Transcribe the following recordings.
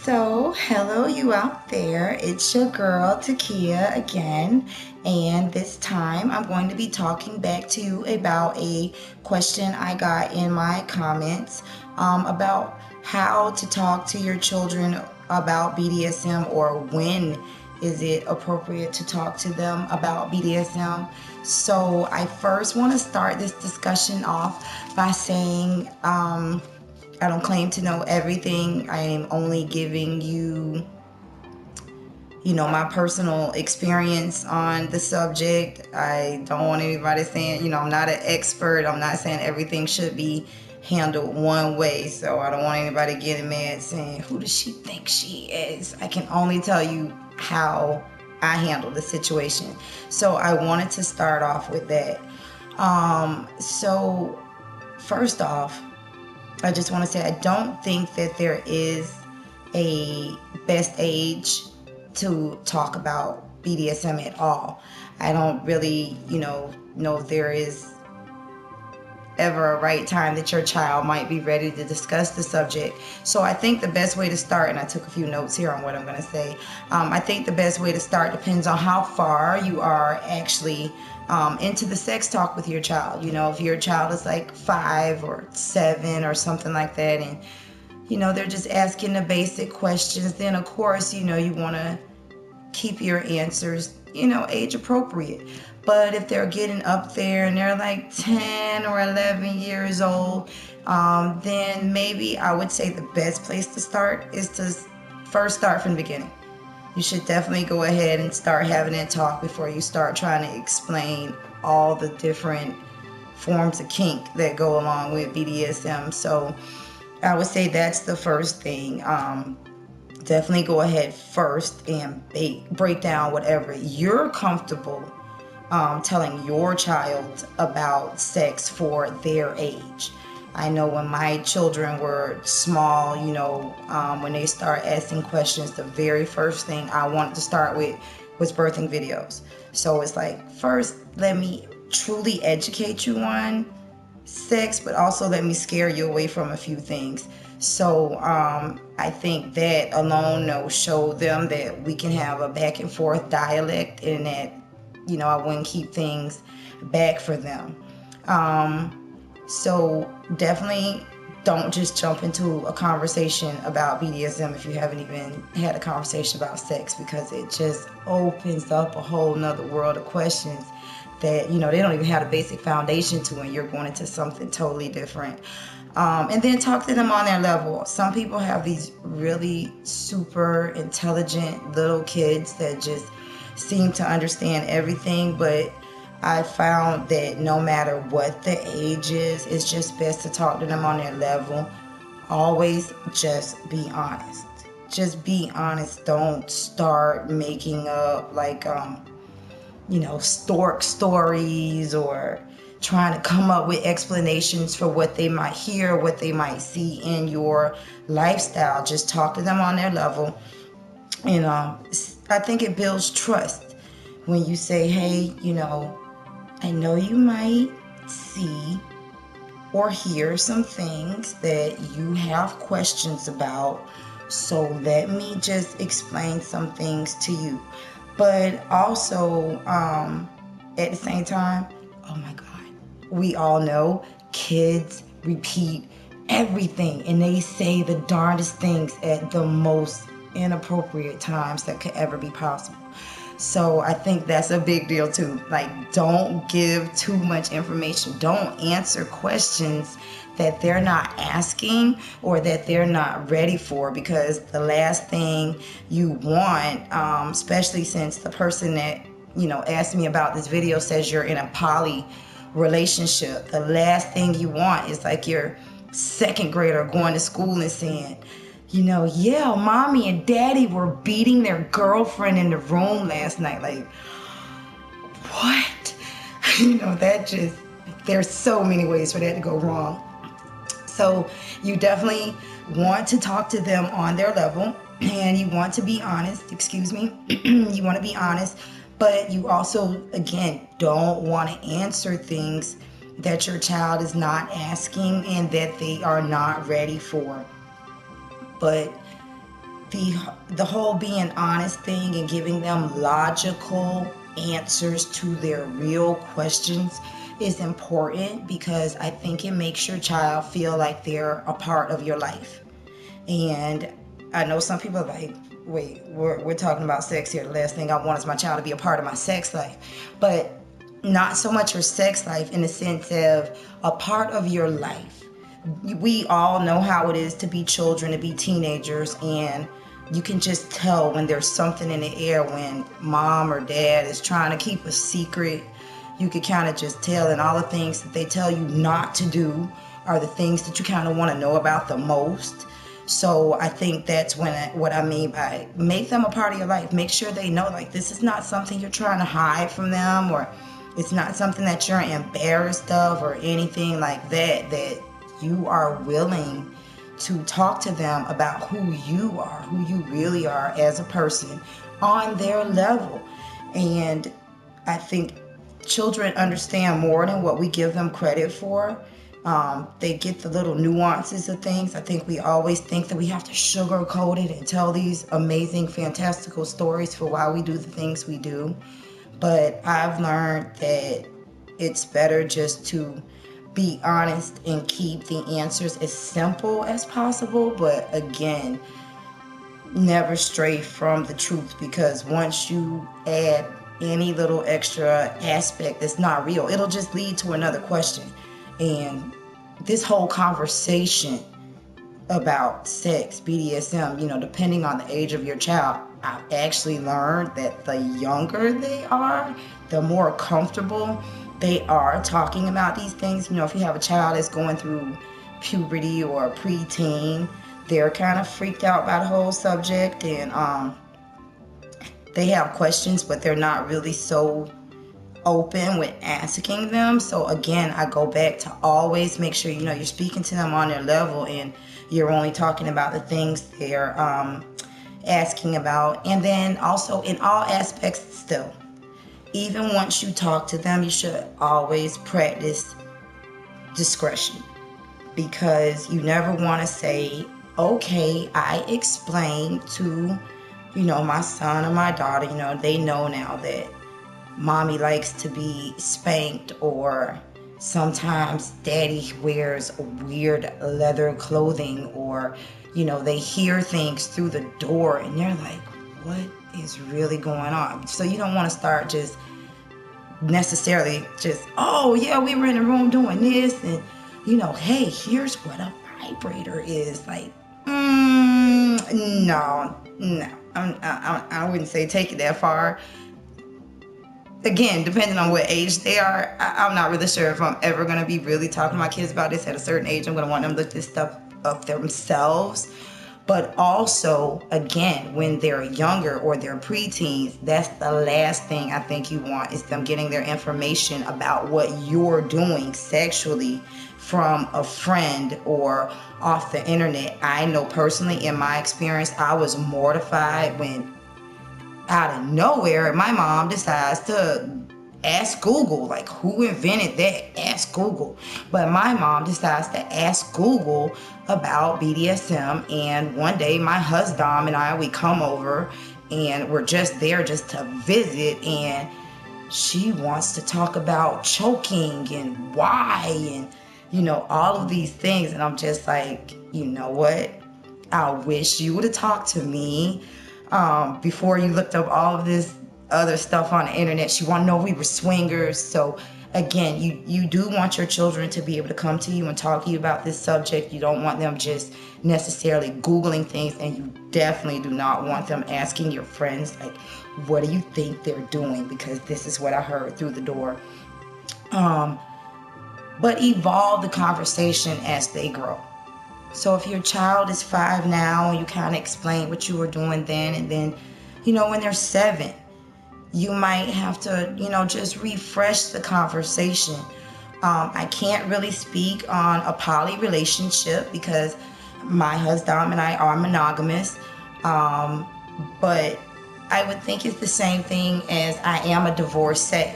So, hello, you out there. It's your girl, Tikia, again. And this time I'm going to be talking back to you about a question I got in my comments about how to talk to your children about BDSM, or when is it appropriate to talk to them about BDSM. So, I first want to start this discussion off by saying, I don't claim to know everything. I am only giving you, my personal experience on the subject. I don't want anybody saying, I'm not an expert. I'm not saying everything should be handled one way. So I don't want anybody getting mad saying, who does she think she is? I can only tell you how I handle the situation. So I wanted to start off with that. So first off, I just want to say I don't think that there is a best age to talk about BDSM at all. I don't really, know if there is ever a right time that your child might be ready to discuss the subject. So I think the best way to start, and I took a few notes here on what I'm going to say, I think the best way to start depends on how far you are actually into the sex talk with your child. If your child is like 5 or 7 or something like that, and they're just asking the basic questions, then of course you want to keep your answers age appropriate. But if they're getting up there and they're like 10 or 11 years old, then maybe I would say the best place to start is to first start from the beginning. You should definitely go ahead and start having that talk before you start trying to explain all the different forms of kink that go along with BDSM. So I would say that's the first thing. Definitely go ahead first and break down whatever you're comfortable telling your child about sex for their age. I know when my children were small, when they start asking questions, the very first thing I wanted to start with was birthing videos. So it's like, first, let me truly educate you on sex, but also let me scare you away from a few things. So I think that alone will show them that we can have a back and forth dialect, and that I wouldn't keep things back for them. So definitely don't just jump into a conversation about BDSM if you haven't even had a conversation about sex, because it just opens up a whole nother world of questions that they don't even have a basic foundation to, and you're going into something totally different. And then talk to them on their level. Some people have these really super intelligent little kids that just seem to understand everything, but I found that no matter what the age is, it's just best to talk to them on their level. Always just be honest. Just be honest. Don't start making up like stork stories, or trying to come up with explanations for what they might hear, what they might see in your lifestyle. Just talk to them on their level. And I think it builds trust when you say, hey, I know you might see or hear some things that you have questions about, so let me just explain some things to you. But also, at the same time, oh my God, we all know kids repeat everything, and they say the darndest things at the most inappropriate times that could ever be possible. So I think that's a big deal too. Like, don't give too much information. Don't answer questions that they're not asking or that they're not ready for, because the last thing you want, especially since the person that asked me about this video says you're in a poly relationship, the last thing you want is like your second grader going to school and saying, yeah, mommy and daddy were beating their girlfriend in the room last night. Like, what? There's so many ways for that to go wrong. So you definitely want to talk to them on their level, and you want to be honest, you want to be honest, but you also, again, don't want to answer things that your child is not asking and that they are not ready for. But the whole being honest thing and giving them logical answers to their real questions is important, because I think it makes your child feel like they're a part of your life. And I know some people are like, wait, we're talking about sex here. The last thing I want is my child to be a part of my sex life. But not so much your sex life in the sense of a part of your life. We all know how it is to be children, to be teenagers, and you can just tell when there's something in the air when mom or dad is trying to keep a secret. You could kind of just tell, and all the things that they tell you not to do are the things that you kind of want to know about the most. So I think that's what I mean by make them a part of your life. Make sure they know, like, this is not something you're trying to hide from them, or it's not something that you're embarrassed of or anything like that, that you are willing to talk to them about who you are, who you really are as a person on their level. And I think children understand more than what we give them credit for. They get the little nuances of things. I think we always think that we have to sugarcoat it and tell these amazing, fantastical stories for why we do the things we do. But I've learned that it's better just to be honest and keep the answers as simple as possible. But again, never stray from the truth, because once you add any little extra aspect that's not real, it'll just lead to another question. And this whole conversation about sex, BDSM, depending on the age of your child, I've actually learned that the younger they are, the more comfortable they are talking about these things. If you have a child that's going through puberty or preteen, they're kind of freaked out by the whole subject, and they have questions, but they're not really so open with asking them. So again, I go back to always make sure you're speaking to them on their level, and you're only talking about the things they're asking about. And then also in all aspects still, even once you talk to them, you should always practice discretion, because you never want to say, okay, I explained to my son or my daughter, they know now that mommy likes to be spanked, or sometimes daddy wears weird leather clothing, or they hear things through the door and they're like, what is really going on? So you don't want to start just necessarily just, oh yeah, we were in the room doing this, and hey, here's what a vibrator is. Like, no, I wouldn't say take it that far. Again, depending on what age they are, I'm not really sure if I'm ever going to be really talking to my kids about this. At a certain age, I'm going to want them to look this stuff up themselves. But also, again, when they're younger or they're preteens, that's the last thing I think you want, is them getting their information about what you're doing sexually from a friend or off the internet. I know personally, in my experience, I was mortified when out of nowhere my mom decides to ask Google, like, who invented that? Ask Google. But my mom decides to ask Google about BDSM, and one day my husband and I, we come over and we're just there just to visit, and she wants to talk about choking and why, and all of these things. And I'm just like, you know what? I wish you would have talked to me before you looked up all of this other stuff on the internet. She wanted to know if we were swingers. So again, you do want your children to be able to come to you and talk to you about this subject. You don't want them just necessarily Googling things, and you definitely do not want them asking your friends, like, what do you think they're doing? Because this is what I heard through the door. But evolve the conversation as they grow. So if your child is 5 now, you kind of explain what you were doing then, and then, when they're 7, you might have to, just refresh the conversation. I can't really speak on a poly relationship because my husband and I are monogamous. But I would think it's the same thing as I am a divorcee.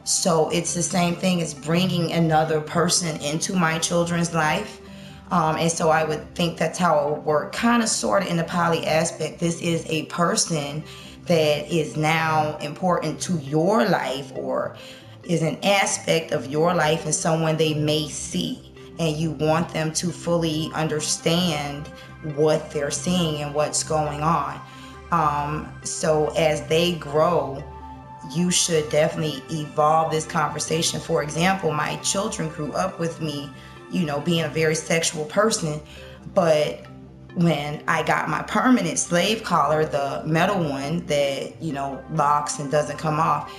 So it's the same thing as bringing another person into my children's life. And so I would think that's how it would work, kind of sort of in the poly aspect. This is a person that is now important to your life, or is an aspect of your life and someone they may see, and you want them to fully understand what they're seeing and what's going on. So as they grow, you should definitely evolve this conversation. For example, my children grew up with me, being a very sexual person, but when I got my permanent slave collar, the metal one that, locks and doesn't come off,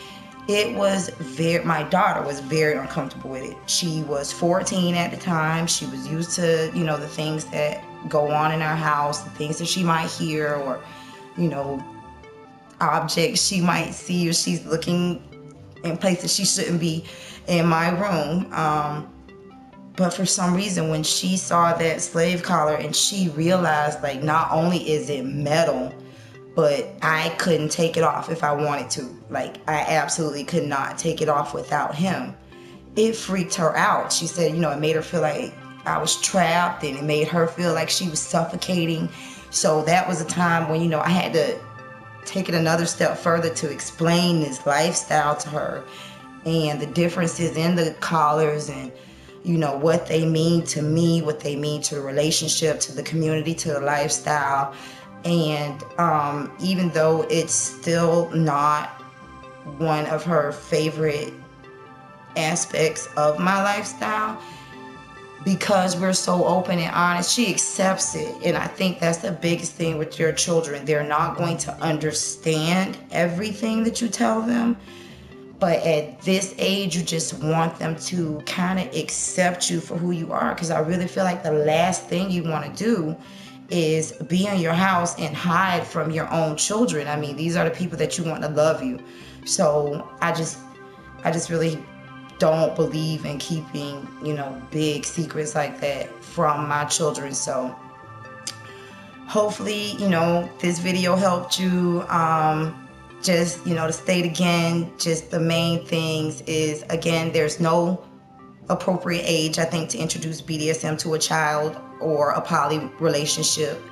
my daughter was very uncomfortable with it. She was 14 at the time. She was used to, the things that go on in our house, the things that she might hear, or, objects she might see, or she's looking in places she shouldn't be in my room. But for some reason, when she saw that slave collar and she realized, like, not only is it metal, but I couldn't take it off if I wanted to. Like, I absolutely could not take it off without him. It freaked her out. She said, it made her feel like I was trapped, and it made her feel like she was suffocating. So that was a time when, I had to take it another step further to explain this lifestyle to her, and the differences in the collars, and what they mean to me, what they mean to the relationship, to the community, to the lifestyle. And even though it's still not one of her favorite aspects of my lifestyle, because we're so open and honest, she accepts it. And I think that's the biggest thing with your children. They're not going to understand everything that you tell them, but at this age, you just want them to kind of accept you for who you are. Because I really feel like the last thing you want to do is be in your house and hide from your own children. I mean, these are the people that you want to love you. So I just really don't believe in keeping, big secrets like that from my children. So hopefully, this video helped you. Just, to state again, just the main things is, again, there's no appropriate age, I think, to introduce BDSM to a child or a poly relationship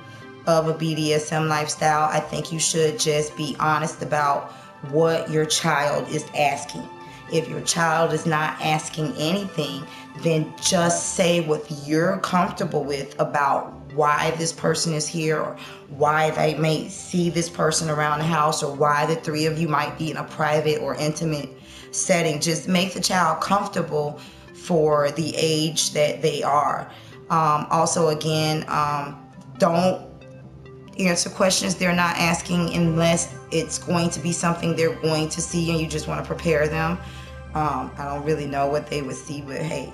of a BDSM lifestyle. I think you should just be honest about what your child is asking. If your child is not asking anything, then just say what you're comfortable with about why this person is here, or why they may see this person around the house, or why the three of you might be in a private or intimate setting. Just make the child comfortable for the age that they are. Also, again, don't answer questions they're not asking unless it's going to be something they're going to see and you just want to prepare them. I don't really know what they would see, but hey,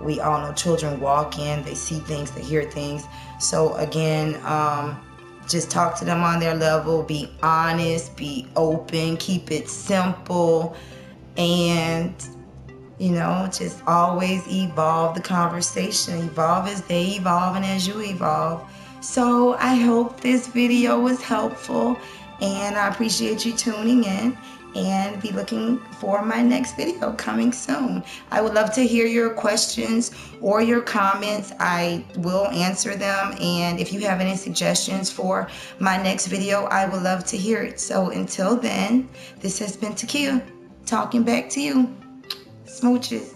we all know children walk in, they see things, they hear things. So again, just talk to them on their level, be honest, be open, keep it simple, and just always evolve the conversation. Evolve as they evolve and as you evolve. So I hope this video was helpful, and I appreciate you tuning in, and be looking for my next video coming soon. I would love to hear your questions or your comments. I will answer them, and if you have any suggestions for my next video, I would love to hear it. So until then, this has been Tikia talking back to you. Smooches.